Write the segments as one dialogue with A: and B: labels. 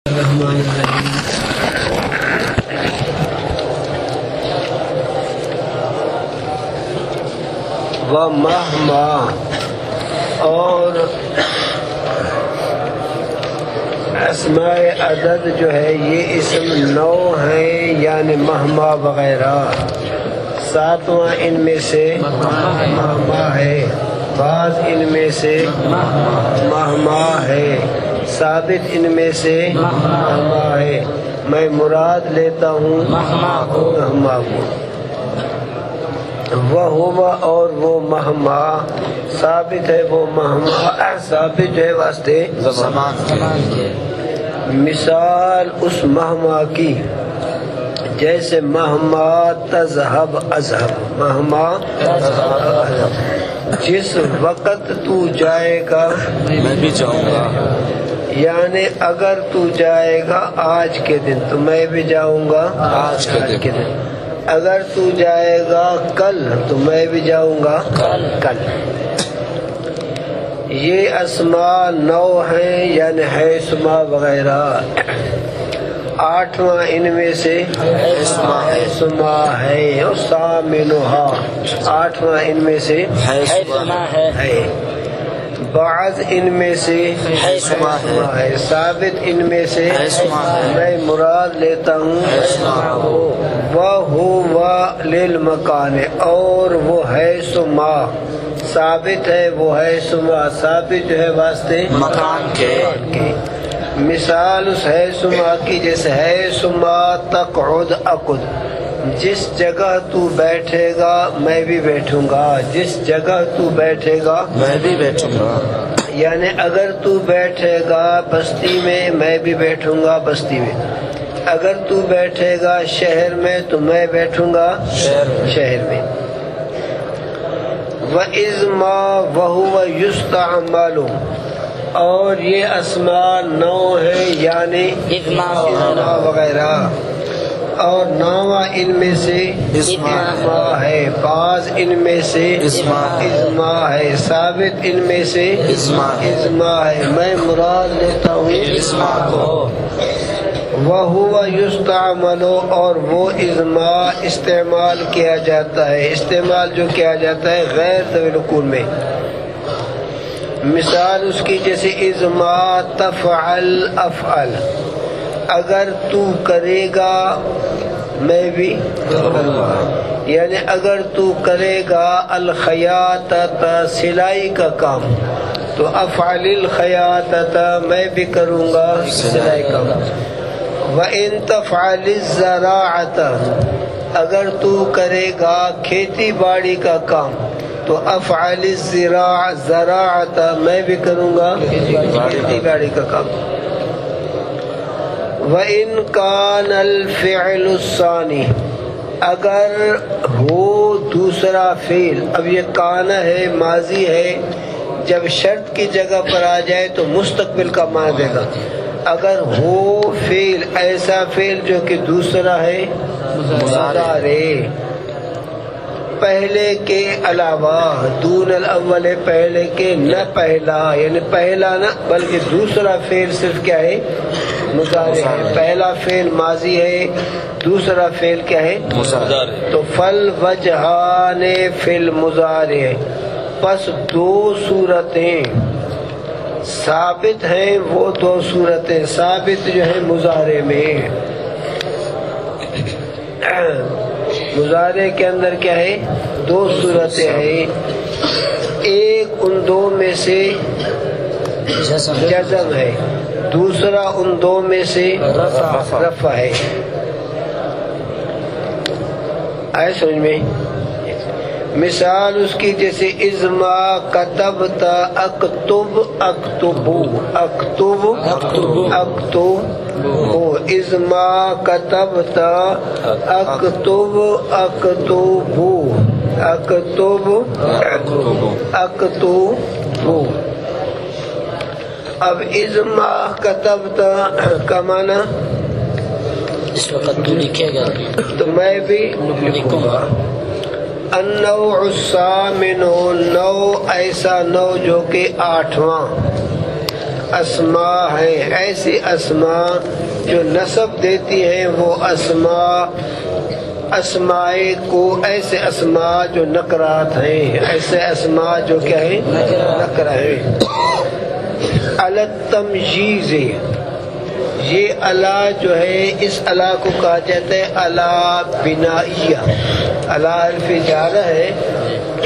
A: الرحمن الرحیم ومہما اور اسماء عدد جو ہے یہ اسم نو ہیں، یعنی مہما وغیرہ. ساتواں ان میں سے مہما ہے، بعض ان میں سے مہما ہے، ثابت ان میں سے مہما ہے. میں مراد لیتا ہوں مہما کو. وہ اور وہ مہما ثابت ہے، وہ مہما ثابت ہے واسطے زمان کے. مثال اس مہما کی جیسے مہما تذہب اذہب، مہما جس وقت تو جائے گا
B: میں بھی جاؤں گا،
A: یعنی اگر تو جائے گا آج کے دن تو میں بھی جاؤں گا
B: آج کے دن.
A: اگر تو جائے گا کل تو میں بھی جاؤں گا کل. یہ اسماء نو ہیں، یعنی حیثما وغیرہ. آٹھواں ان میں سے حیثما ہے، اور ثامنھا آٹھواں ان میں سے
B: حیثما
A: ہے. بعض ان میں سے
B: حیثما ہے،
A: ثابت ان میں سے میں مراد لیتا ہوں. وَهُوَ لِلْمَكَانِ اور وہ حیثما ثابت ہے، وہ حیثما ثابت جو ہے واسطے
B: مکان کے.
A: مثال اس حیثما کی جیسے حیثما تقعد اقعد، جس جگہ تو بیٹھے گا میں بھی بیٹھوں گا، جس جگہ تو بیٹھے گا
B: میں بھی بیٹھوں گا.
A: یعنی اگر تو بیٹھے گا بستی میں میں بھی بیٹھوں گا بستی میں، اگر تو بیٹھے گا شہر میں تو میں بیٹھوں گا شہر میں. وَإِذْمَا وَهُوَ يُسْتَعْمَلُ اور یہ اسماء نو ہیں، یعنی اذما وغیرہ. اور نواں ان میں سے اسما ہے، بعض ان میں سے اسما ہے، ثابت ان میں سے اسما ہے. میں مراد لیتا ہوں
B: اسما کو.
A: وَهُوَ يُسْتَعْمَلُ اور وہ ازما استعمال کیا جاتا ہے، استعمال جو کیا جاتا ہے غیر ذوی العقول میں. مثال اس کی جیسے ازما تفعل افعل، اگر تو کرے گا میں بھی کروں گا. یعنی اگر تو کرے گا الخیاطۃ سلائی کا کام تو افعل الخیاطۃ میں بھی کروں گا سلائی کا کام. وَإِن تَفْعَلِ الزَّرَاعَةَ اگر تو کرے گا کھیتی باڑی کا کام تو افعل الزراعۃ میں بھی کروں گا کھیتی باڑی کا کام. وَإِن كَانَ الْفِعْلُ الثَّانِي اگر ہو دوسرا فعل. اب یہ کان ہے، ماضی ہے، جب شرط کی جگہ پر آ جائے تو مستقبل کا معنی دے گا. اگر ہو فعل ایسا فعل جو کہ دوسرا ہے مضارع، پہلے کے علاوہ، دون الاول پہلے کے، نہ پہلا یعنی پہلا نہ بلکہ دوسرا فعل صرف کیا ہے مضارع ہے. پہلا فعل ماضی ہے، دوسرا فعل کیا ہے مضارع. تو فل وجہان فی المضارع پس دو صورتیں ثابت ہیں، وہ دو صورتیں ثابت جو ہے مضارع میں. مضارع کے اندر کیا ہے دو صورتیں ہیں. ایک ان دو میں سے جزم ہے، دوسرا ان دو میں سے رفع ہے. آئے سمجھ میں؟ مثال اس کی جیسے ازما کتبت اکتب اکتبو، اکتب اکتبو، ازما کتبت اکتب اکتبو، اکتب اکتبو. اب ازما کتبت کا معنی
B: اس وقت تو لکھے گا
A: تو میں بھی لکھوں گا. النوع الثامن نو ایسا نو جو کہ آٹھواں. اسما ہیں، ایسی اسما جو نسب دیتی ہیں وہ اسماء کو، ایسے اسماء جو نکرات ہیں، ایسے اسماء جو کیا ہیں؟ نکرہ ہیں۔ التمجیز، یہ الا جو ہے اس الا کو کہا جاتا ہے الا بنائیہ، الا حرف جارہ ہے،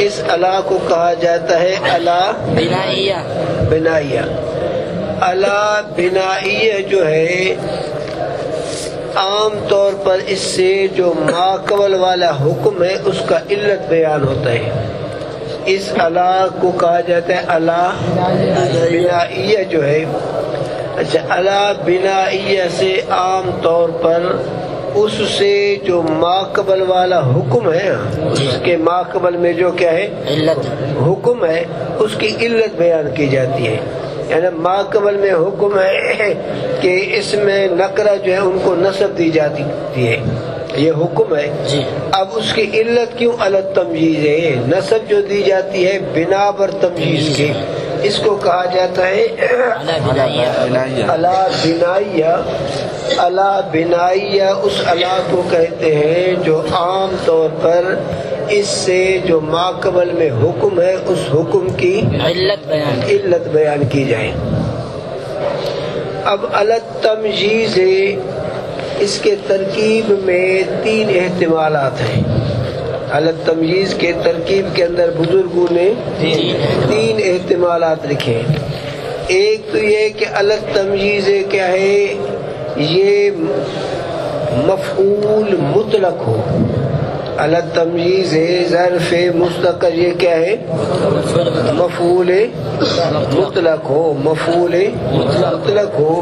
A: اس الا کو کہا جاتا ہے الا بنائیہ۔ الا بنائیہ جو ہے عام طور پر اس سے جو ماقبل والا حکم ہے اس کا علت بیان ہوتا ہے، اس الا کو کہا جاتا ہے الا بنائیہ جو ہے۔ اچھا، الا بنائیہ سے عام طور پر اس سے جو ماقبل والا حکم ہے، اس کے ماقبل میں جو کیا ہے حکم ہے، اس کی علت بیان کی جاتی ہے۔ یعنی ماقبل میں حکم ہے کہ اس میں نکرہ جو ہے ان کو نسب دی جاتی ہے، یہ حکم ہے۔ اب اس کی علت کیوں الگ تمجیز ہے؟ نسب جو دی جاتی ہے بنا بر تمجیز کے، اس کو کہا جاتا ہے الا بنائیہ۔ الا بنائیہ اس الا کو کہتے ہیں جو عام طور پر اس سے جو ماقبل میں حکم ہے اس حکم کی علت بیان کی جائے۔ اب الگ تمجیز اس کے ترکیب میں 3 احتمالات ہیں۔ الگ تمجیز کے ترکیب کے اندر بزرگوں نے 3 احتمالات لکھے۔ ایک تو یہ کہ الگ تمجیز کیا ہے، یہ مفعول مطلق ہو۔ الگ تمجیز ظرف مستقر، یہ کیا ہے مفعول مطلق ہو، مفعول مطلق ہو۔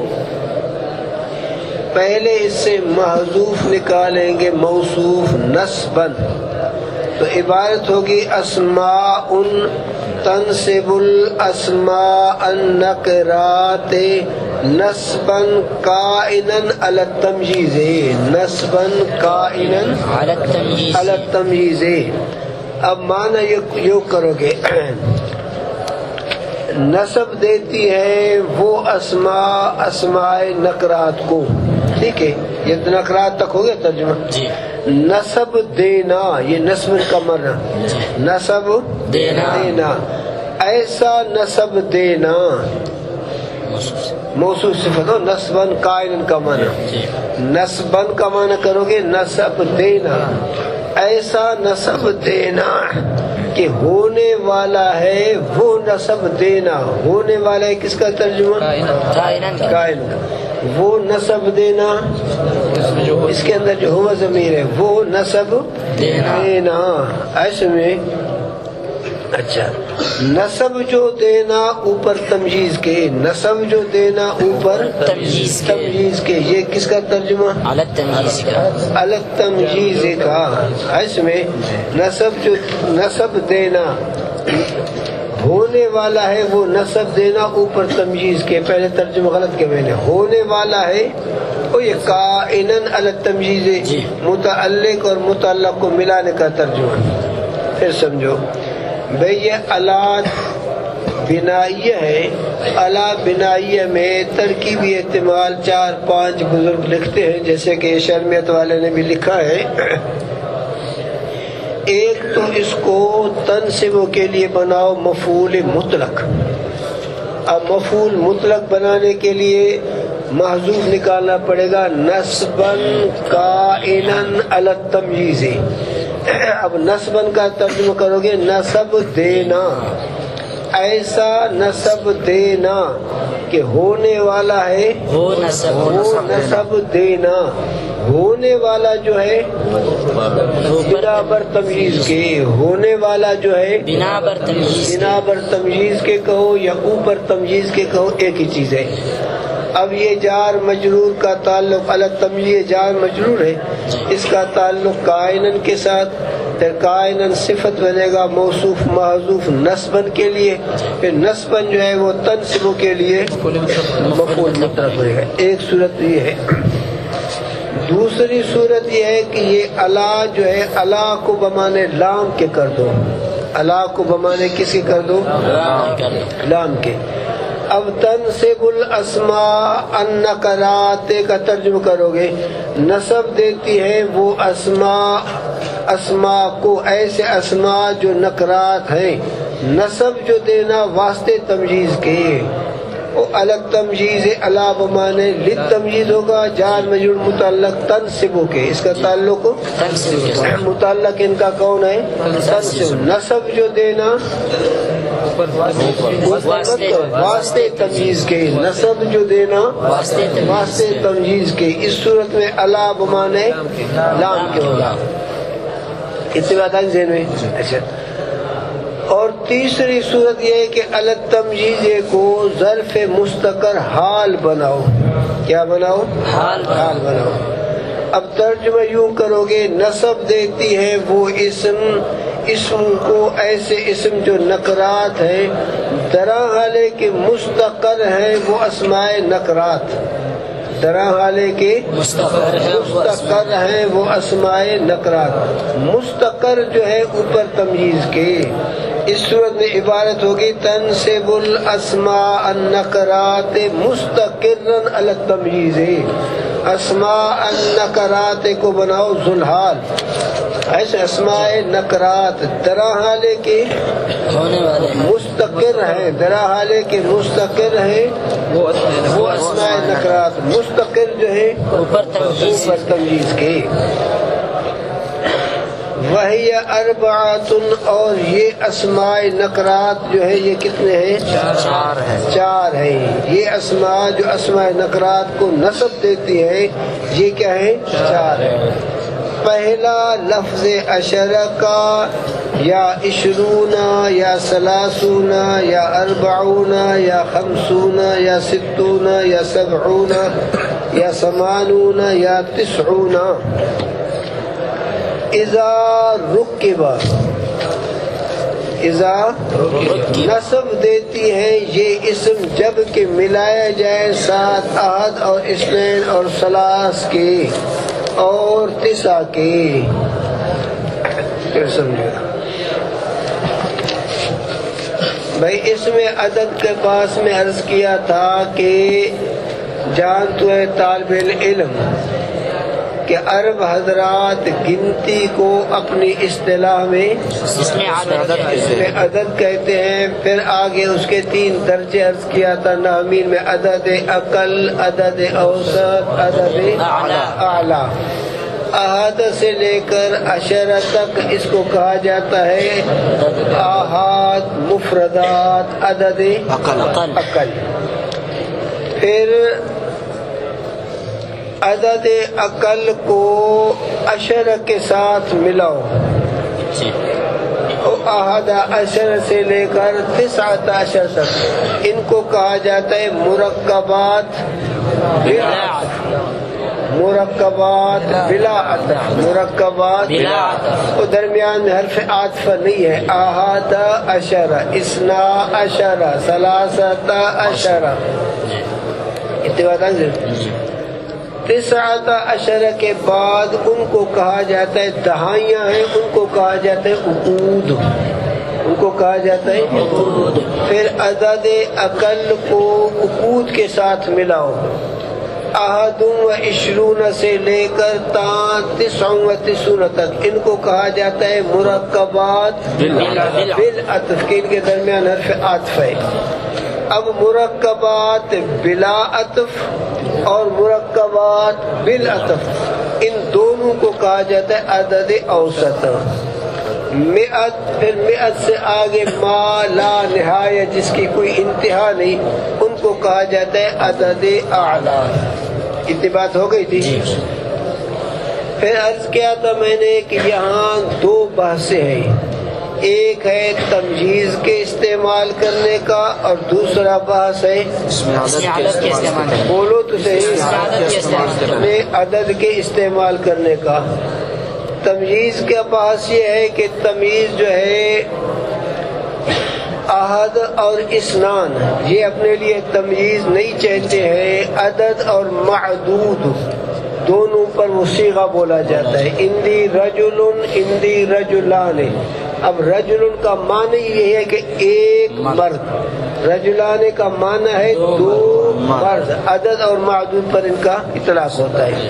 A: پہلے اس سے محذوف نکالیں گے موصوف نسباً، تو عبارت ہوگی اسماء تنصب الاسماء النکرات نسباً قائنا علی التمجیز، نسباً قائنا علی التمجیز۔ اب معنی یہ کرو گے، نسب دیتی ہے وہ اسماء نکرات کو، ٹھیک ہے، یہ نکرات تک ہو گیا ترجمہ۔ نسب دینا، یہ نسب کا معنی، نسب دینا، ایسا نسب دینا، موصوف صفت ہو، نسباً قائن کا معنی، نسباً کا معنی کرو گے نسب دینا، ایسا نسب دینا کہ ہونے والا ہے وہ نسب دینا، ہونے والا ہے کس کا ترجمہ؟ قائن کا، وہ نسب دینا، اس کے اندر جو ہوا ضمیر ہے، وہ نسب دینا، ایسے میں اچھا نسب جو دینا اوپر تمجیز کے، نسب جو دینا اوپر تمجیز کے، یہ کس کا ترجمہ؟ الگ تمجیز کا۔ اس میں نسب دینا ہونے والا ہے وہ نسب دینا اوپر تمجیز کے، پہلے ترجمہ غلط کیا میں نے، ہونے والا ہے وہ یہ قائنن الگ تمجیز، متعلق اور متعلق کو ملانے کا ترجمہ۔ پھر سمجھو بھئی یہ الا بنائیہ ہے، الا بنائیہ میں ترکیبی احتمال 4-5 بزرگ لکھتے ہیں، جیسے کہ شرمیت والے نے بھی لکھا ہے۔ ایک تو اس کو تنصب کے لیے بناؤ مفعول مطلق، اب مفعول مطلق بنانے کے لیے محذوف نکالنا پڑے گا نسباً قائنن علی التمجیز۔ اب نسباً کا ترجمہ کرو گے نسب دینا، ایسا نسب دینا کہ ہونے والا ہے وہ نسب دینا، ہونے والا جو ہے بنا بر تمجیز کے، ہونے والا جو ہے بنا بر تمجیز کے کہو یا اوپر تمجیز کے کہو، ایک ہی چیز ہے۔ اب یہ جار مجرور کا تعلق الگ تمجیز جار مجرور ہے، اس کا تعلق قائنن کے ساتھ، پھر قائنن صفت بنے گا موصوف محذوف نسبن کے لیے، پھر نسبن جو ہے وہ تنصب کے لیے مفعول مطلق بنے گا۔ ایک صورت یہ ہے۔ دوسری صورت یہ ہے کہ یہ الا جو ہے الا کو بمانے لام کے کر دو، الا کو بمانے کس کے کر دو؟ لام کے۔ اب تنصب الاسماء النکرات کا ترجمہ کرو گے، نصب دیتی ہے وہ اسماء کو، ایسے اسماء جو نکرات ہیں، نصب جو دینا واسطے تمجیز کے، الگ تمجیز الا بمانے لت تمجیز ہوگا، جار مجرور متعلق تنصب کے، اس کا تعلق متعلق ان کا کون ہے؟ تنصب۔ نصب جو دینا واسطے تمجیز کے، نصب جو دینا واسطے تمجیز کے، اس صورت میں الا بمانے لام کے ہوگا۔ اتنی بات آئی ذہن میں؟ اچھا، اور تیسری صورت یہ ہے کہ الگ تمجیزے کو ظرف مستقر حال بناؤ۔ کیا بناؤ؟ حال بناؤ۔ اب ترجمہ یوں کرو گے، نصب دیتی ہے وہ اسم کو، ایسے اسم جو نکرات ہیں، درا حالے کہ مستقر ہیں وہ اسماء نکرات، درا حالے کہ مستقر ہیں وہ اسماء نکرات، مستقر جو ہے اوپر تمجیز کے۔ اس صورت میں عبارت ہوگی تنصب الاسماء النکرات مستقرا علی التمجیز، اسماء النکرات کو بناؤ ذوالحال، ایسے اسماء نکرات درا حالے کے مستقر ہیں، درا حالے کے مستقر ہیں وہ اسماء نکرات، مستقر جو ہے اوپر تمجیز کے۔ وہی اربعۃ، اور یہ اسماء نکرات جو ہے یہ کتنے ہیں؟ چار ہیں۔ یہ اسماء جو اسماء نکرات کو نصب دیتی ہے یہ کیا ہے؟ چار ہیں۔ پہلا لفظ عشرہ کا، یا عشرون یا ثلاثون یا اربعون یا خمسون یا ستون یا سبعون یا ثمانون یا تسعون، اذا رکب، نصب دیتی ہے یہ اسم جب کہ ملایا جائے ساتھ احد اور اثنین اور ثلاث کے اور تسع کے۔ پھر سمجھے بھائی، اس میں عدد کے پاس میں عرض کیا تھا کہ جان تو ہے طالب علم کہ عرب حضرات گنتی کو اپنی اصطلاح میں عدد کہتے ہیں، پھر آگے اس کے 3 درجے عرض کیا تھا نحوین میں، عدد اقل، عدد اوسط، عدد اعلی۔ احد سے لے کر عشرہ تک اس کو کہا جاتا ہے آحاد، مفردات، عدد اقل۔ پھر عدد اقل کو عشرہ کے ساتھ ملاؤ، احد عشر سے لے کر 19 تک، ان کو کہا جاتا ہے مرکبات بلا عطف، مرکبات اور درمیان میں حرف عاطفہ نہیں ہے۔ احد عشرہ، اثنا عشرہ، ثلاثۃ عشرہ، اتباع 19 عشرہ کے بعد ان کو کہا جاتا ہے دہائیاں ہیں، ان کو کہا جاتا ہے عقود، ان کو کہا جاتا ہے عقود۔ پھر عدد اقل کو عقود کے ساتھ ملاؤ، احد و عشرون سے لے کر 99 تک، ان کو کہا جاتا ہے مرکبات بالعطف، کہ ان کے درمیان حرف عطف ہے۔ اب مرکبات بلا عطف اور مرکبات بالعطف، ان دونوں کو کہا جاتا ہے عدد اوسط۔ مئت، پھر مئت سے آگے ما لا نہایہ، جس کی کوئی انتہا نہیں، ان کو کہا جاتا ہے عدد اعلی۔ اتنی بات ہو گئی تھی۔ پھر عرض کیا تھا میں نے کہ یہاں 2 بحثیں ہیں، ایک ہے تمجیز کے استعمال کرنے کا اور دوسرا بحث ہے بولو تو صحیح، عدد کے استعمال کرنے کا۔ تمجیز کا بحث یہ ہے کہ تمیز جو ہے احد اور اسنان، یہ اپنے لیے تمجیز نہیں چاہتے ہیں، عدد اور معدود دونوں پر وہ صیغہ بولا جاتا ہے، اندی رجل، اندی رجلان۔ اب رجل کا معنی یہ ہے کہ ایک مرد، رجلان کا معنی ہے دو مرد، عدد اور معدود پر ان کا اطلاق ہوتا ہے.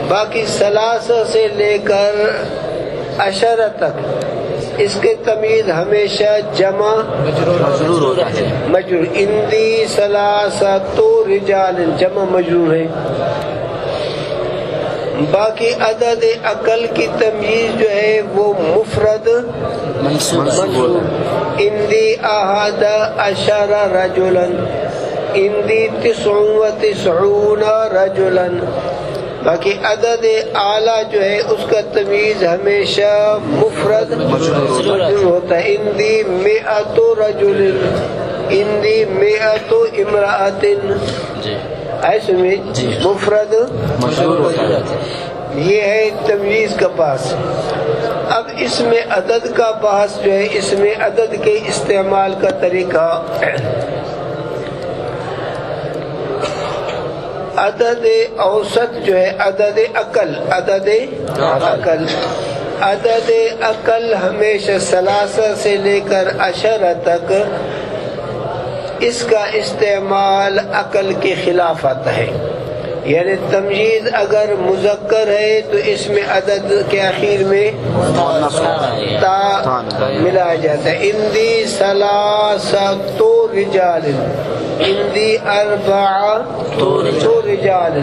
A: باقی ثلاثہ سے لے کر عشرہ تک اس کے تمیز ہمیشہ جمع مجرور. اندی ثلاثۃ رجال جمع مجرور ہے. باقی عدد عقل کی تمیز جو ہے وہ مفرد منصوب. اندی احد عشر رجلا، اندی 99 رجلا. باقی عدد اعلیٰ جو ہے اس کا تمیز ہمیشہ مفرد منصوب ہوتا ہے. اندی 100 رجل، اندی 100 امرأۃ. مفرد یہ ہے تمیز کا بحث. اب اس میں عدد کا بحث جو ہے، اس میں عدد کے استعمال کا طریقہ، عدد اوسط جو ہے عدد عقل، عدد عقل ہمیشہ ثلاثہ سے لے کر عشرہ تک اس کا استعمال عقل کے خلاف آتا ہے. یعنی تمجید اگر مذکر ہے تو اس میں عدد کے آخر میں تا ملایا جاتا ہے. اندی ثلاثۃ رجال، اندی اربعۃ رجال.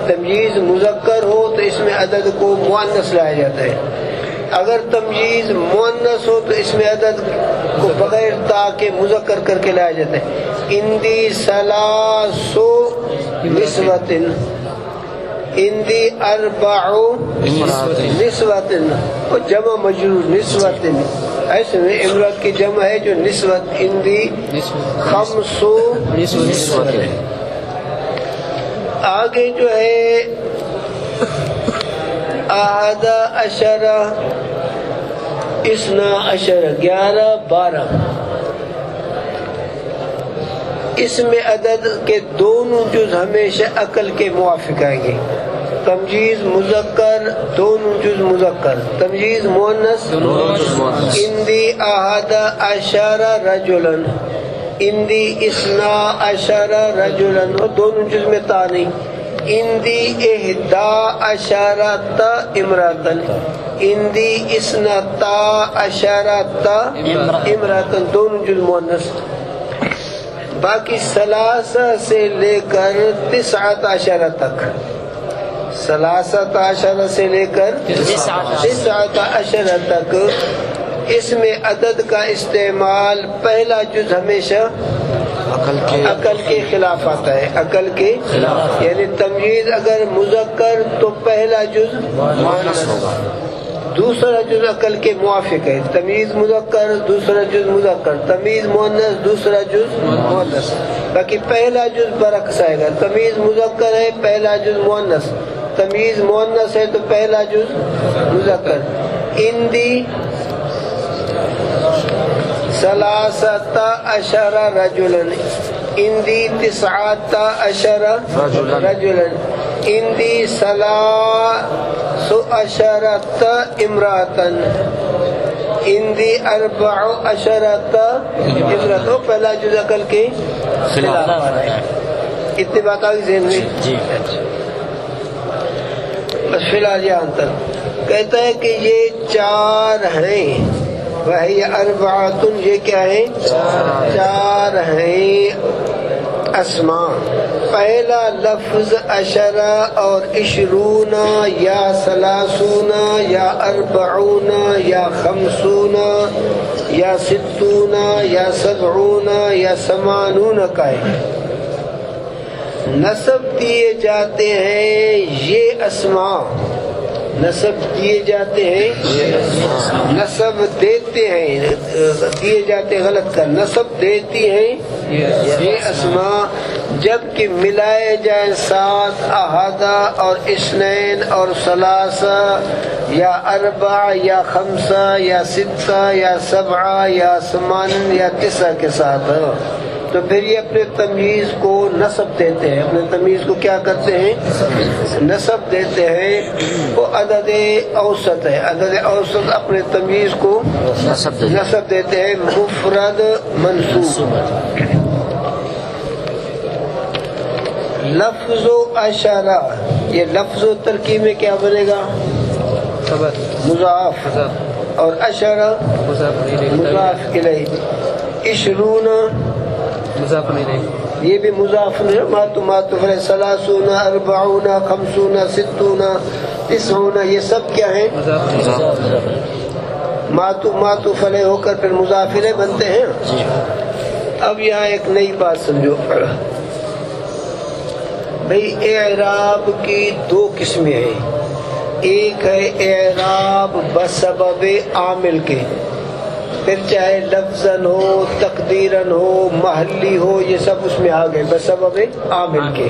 A: تمجید مذکر ہو تو اس میں عدد کو مؤنث لایا جاتا ہے. اگر تمجیز مؤنث ہو تو اس میں عدد کو بغیر تا کے مذکر کر کے لایا جاتا ہے. اندی ثلاث نسوۃ، اندی اربع نسوۃ، اور جمع مجرور نسوۃ. ایسے میں امرأت کی جمع ہے جو نسوت. اندی 5 نسوۃ. آگے جو ہے احد عشرہ، 12، 11، 12. اس میں عدد کے دونوں جز ہمیشہ عقل کے موافق آئیں گے. تمجیز مذکر دونوں جز مذکر، تمجیز مؤنث اندی احد عشرہ رجلا، اندی 12 رجلا، اور دونوں جز میں تا نہیں. اندی 11 امرأۃ، اندی 12 امرأۃ، دونوں جز مؤنث. باقی 13 سے لے کر 19 تک، 13 سے لے کر 19 تک اس میں عدد کا استعمال پہلا جز ہمیشہ عقل کے خلاف آتا ہے. عقل کے یعنی تمجید اگر مذکر تو پہلا جز مؤنث ہوگا، دوسرا جز عقل کے موافق ہے. تمیز مذکر دوسرا جز مذکر، تمیز مؤنث دوسرا جز مؤنث. باقی پہلا جز برعکس آئے گا. تمیز مذکر ہے پہلا جز مؤنث، تمیز مؤنث ہے تو پہلا جز مذکر. اندی 13 رجلا، اندی 19 رجلا، اندی 13 امرأۃ، اندی 14 امرأۃ. پہلا جز عقل کے خلاف آ رہا ہے. اتنی بات آگے ذہن میں بس فی الحال یہاں تک. کہتا ہے کہ یہ 4 ہیں، وہی اربعۃ، یہ کیا ہے؟ 4 ہیں اسماء. پہلا لفظ عشرہ اور 20 یا 30 یا 40 یا 50 یا 60 یا 70 یا 80 کا ہے. نسب دیے جاتے ہیں یہ اسماء، نسب دیے جاتے ہیں، نسب دیتے ہیں، دیے جاتے غلط کا، نسب دیتی ہیں یہ اسماء جبکہ ملائے جائیں 7 احادہ اور 2 اور 3 یا 4 یا 5 یا 6 یا 7 یا 8 یا 9 یا 10 کے ساتھ. تو پھر یہ اپنے تمیز کو نصب دیتے ہیں. اپنے تمیز کو کیا کرتے ہیں؟ نصب دیتے ہیں. وہ عدد اوسط ہے. عدد اوسط اپنے تمیز کو نصب دیتے ہیں. مفرد منصوب. لفظ و اشارہ، یہ لفظ و ترکیب میں کیا بنے گا؟ مضاف. اور اشارہ مضاف الیہ. عشرون یہ بھی مضاف ہے. ماتو سلاسون اربعون خمسون ستون تسعون یہ سب کیا ہیں؟ ماتو فلے ہو کر پھر مضاف الیہ بنتے ہیں. اب یہاں ایک نئی بات سمجھو بھئی. اعراب کی دو قسمیں ہیں. ایک ہے اعراب بسبب عامل کے، پھر چاہے لفظاً ہو تقدیراً ہو محلی ہو یہ سب اس میں آ گئے بسبب عامل کے.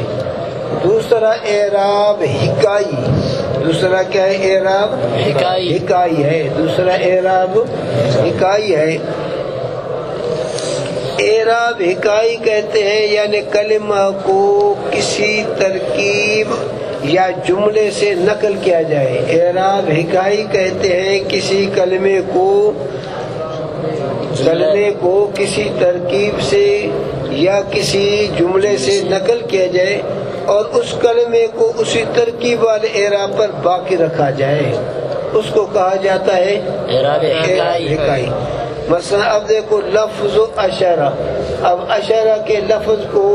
A: دوسرا اعراب حکائی. دوسرا کیا ہے؟ اعراب حکائی ہے. دوسرا اعراب حکائی ہے. اعراب حکائی کہتے ہیں یعنی کلمہ کو کسی ترکیب یا جملے سے نقل کیا جائے. اعراب حکائی کہتے ہیں کسی کلمے کو کسی ترکیب سے یا کسی جملے سے نقل کیا جائے اور اس کلمے کو اسی ترکیب والے اعراب پر باقی رکھا جائے. اس کو کہا جاتا ہے اعراب حکائی. مثلا اب دیکھو لفظ و اشارہ. اب اشارہ کے لفظ کو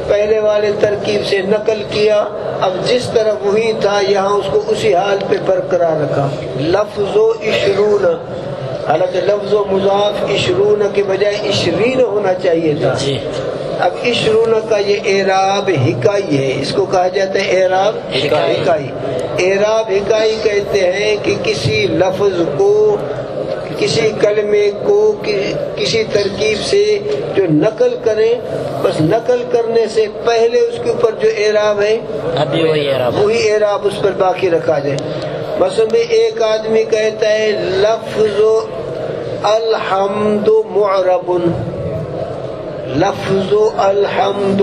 A: پہلے والے ترکیب سے نقل کیا، اب جس طرح وہی تھا یہاں اس کو اسی حال پہ برقرار رکھا. لفظ و عشرون، حالانکہ لفظ و مضاف عشرون کے بجائے عشرین ہونا چاہیے تھا. اب عشرون کا یہ اعراب حکائی ہے. اس کو کہا جاتا ہے اعراب حکائی. اعراب حکائی کہتے ہیں کہ کسی لفظ کو کسی کلمے کو کسی ترکیب سے جو نقل کریں، بس نقل کرنے سے پہلے اس کے اوپر جو اعراب ہے وہی اعراب اس پر باقی رکھا جائے. مثلا ایک آدمی کہتا ہے لفظ الحمد معرب. لفظ الحمد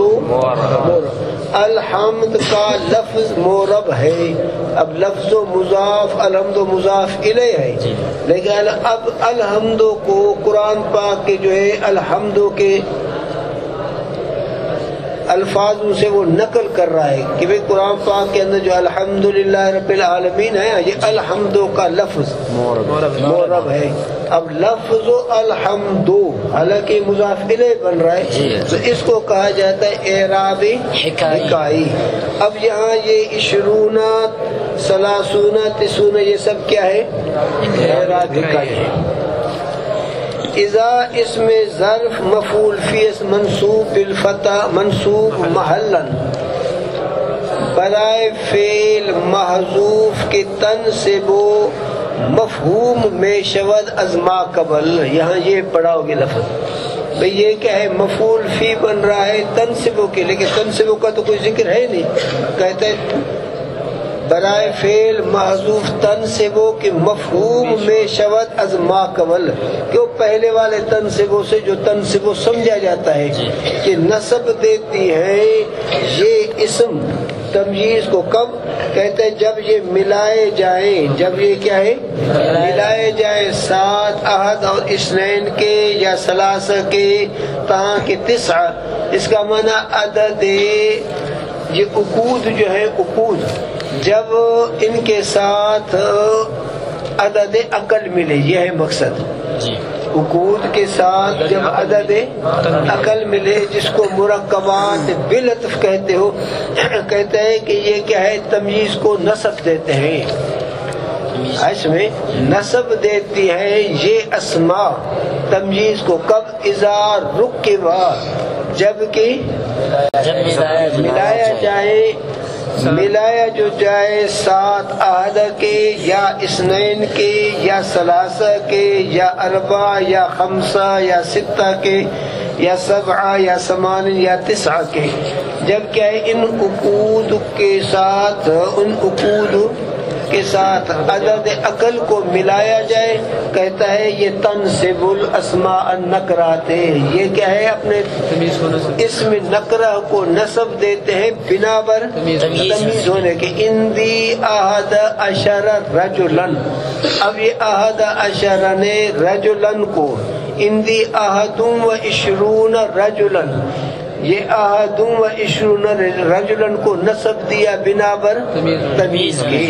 A: الحمد کا لفظ معرب ہے. اب لفظ و مضاف الحمد مضاف الیہ ہے، لیکن اب الحمد کو قرآن پاک کے جو ہے الحمد کے الفاظ سے وہ نقل کر رہا ہے کہ بھئی قرآن پاک کے اندر جو الحمدللہ رب العالمین ہے یہ الحمد کا لفظ معرب ہے. اب لفظ الحمد حالانکہ مضاف الیہ بن رہا ہے تو اس کو کہا جاتا ہے اعراب حکائی. اب یہاں یہ عشرون سلاسون تسعون یہ سب کیا ہے؟ اعراب حکائی ہے. اذا اسم ظرف مفعول فی منصوب بالفتح منصوب محلا برائے فعل محذوف کے تنصب مفہوم میں شود از ما قبل. یہاں یہ پڑھاؤ گے لفظ بھئی یہ کیا ہے؟ مفعول فی بن رہا ہے تنصبوں کے، لیکن تنصبوں کا تو کوئی ذکر ہے نہیں. کہتا ہے برائے فعل محذوف تنصبوں کے مفہوم میں شود از ما قبل، کیوں پہلے والے تنصبوں سے جو تنصبوں سمجھا جاتا ہے کہ نصب دیتی ہے یہ اسم تمیز کو. کب کہتے ہیں؟ جب یہ ملائے جائیں. جب یہ کیا ہے؟ ملائے جائیں سات عہد اور اثنین کے یا ثلاثہ کے تاں کے تسع. اس کا معنی عدد یہ عقود جو ہے عقود جب ان کے ساتھ عدد عقل ملے، یہ ہے مقصد. عقود کے ساتھ جب عدد عقل ملے جس کو مرکبات بالعطف کہتے ہو، کہتے ہیں کہ یہ کیا ہے؟ تمیز کو نصب دیتے ہیں. اس میں نصب دیتی ہے یہ اسماء تمیز کو. کب؟ اذا رکبا جبکہ ملایا جائے، ملایا جو جائے سات عہد کے یا اثنین کے یا ثلاثہ کے یا اربع یا خمسہ یا ستہ کے یا سبعہ یا ثمان یا تسعہ کے. جب کیا ہے؟ ان عقود کے ساتھ ان عقود کے ساتھ عدد عقل کو ملایا جائے، کہتا ہے یہ تنصب الاسماء النکرات، یہ کیا ہے اپنے اسم نکرہ کو نصب دیتے ہیں بنا پر تمیز ہونے کے. اندی احد عشر رجلن، اب یہ احد عشر نے رجلن کو اندی احدم و عشرون رجلن، یہ احدم و عشرون رجلن کو نصب دیا بنا پر تمیز کی.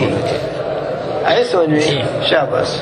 A: آئے سمجھ میں؟ شاباش.